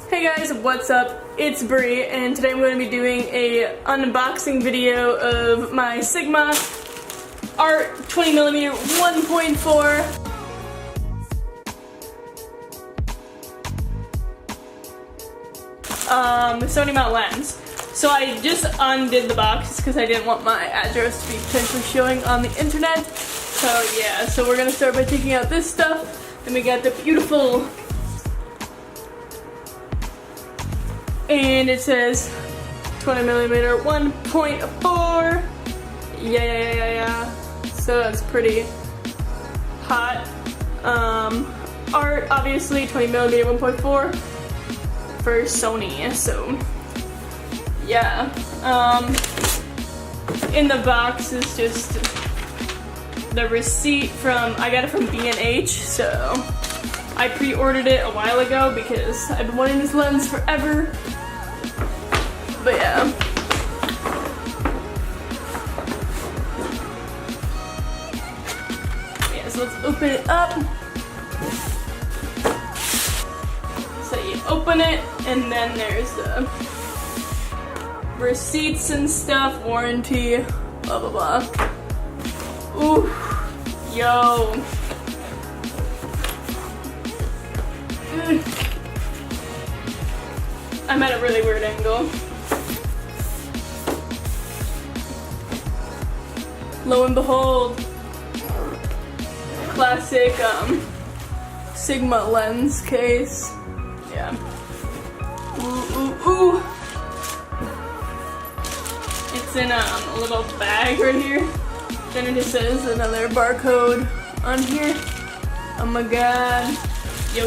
Hey guys, what's up? It's Brie, and today I'm going to be doing a unboxing video of my Sigma Art 20mm f1.4. Sony mount lens. So I just undid the box because I didn't want my address to be potentially showing on the internet. So yeah, so we're gonna start by taking out this stuff. Then we got the beautiful, and it says 20mm 1.4. Yeah. So that's pretty hot. Art, obviously 20mm 1.4 for Sony. So yeah. In the box is just the receipt from, I got it from B&H, so I pre-ordered it a while ago because I've been wanting this lens forever. But yeah. Yeah, so let's open it up. So you open it, and then there's the receipts and stuff, warranty, blah blah blah. Ooh, yo. I'm at a really weird angle. Lo and behold, classic Sigma lens case. Yeah. Ooh. It's in a little bag right here. Then it just says another barcode on here. Oh my god. Yo.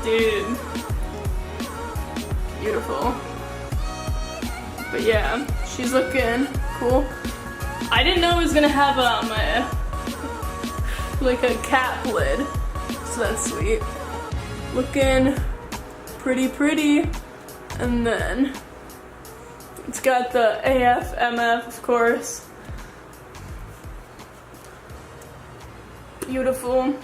Dude. Beautiful. But yeah, she's looking cool. I didn't know it was gonna have like a cap lid. So that's sweet. Looking pretty. And then it's got the AF, MF, of course. Beautiful.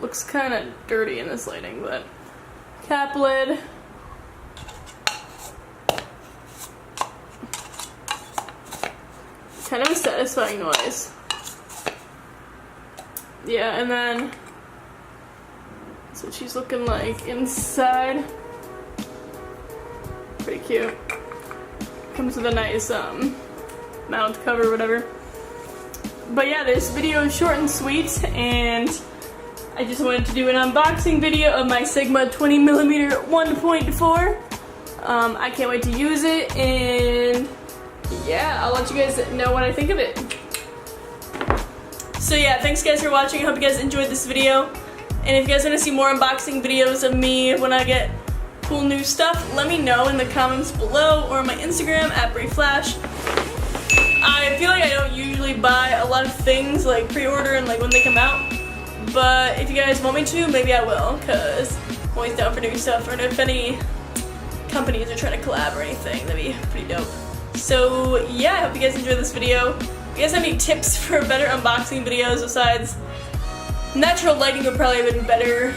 Looks kind of dirty in this lighting, but cap lid. Kind of a satisfying noise. Yeah, and then that's what she's looking like inside. Pretty cute. Comes with a nice mount cover, whatever. But yeah, this video is short and sweet, and I just wanted to do an unboxing video of my Sigma 20mm 1.4. I can't wait to use it, and yeah, I'll let you guys know what I think of it. So yeah, thanks guys for watching. I hope you guys enjoyed this video. And if you guys want to see more unboxing videos of me when I get cool new stuff, let me know in the comments below or on my Instagram at BrieFlash. I feel like I don't usually buy a lot of things like pre-order and like when they come out. But if you guys want me to, maybe I will, because I'm always down for new stuff. Or if any companies are trying to collab or anything, that'd be pretty dope. So yeah, I hope you guys enjoyed this video. If you guys have any tips for better unboxing videos besides natural lighting would probably have been better,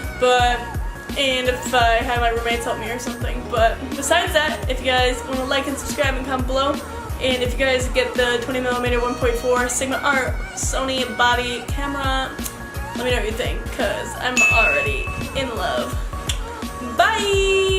and if I had my roommates help me or something. But besides that, if you guys want to like and subscribe and comment below, and if you guys get the 20mm 1.4 Sigma Art Sony body camera, let me know what you think, because I'm already in love. Bye!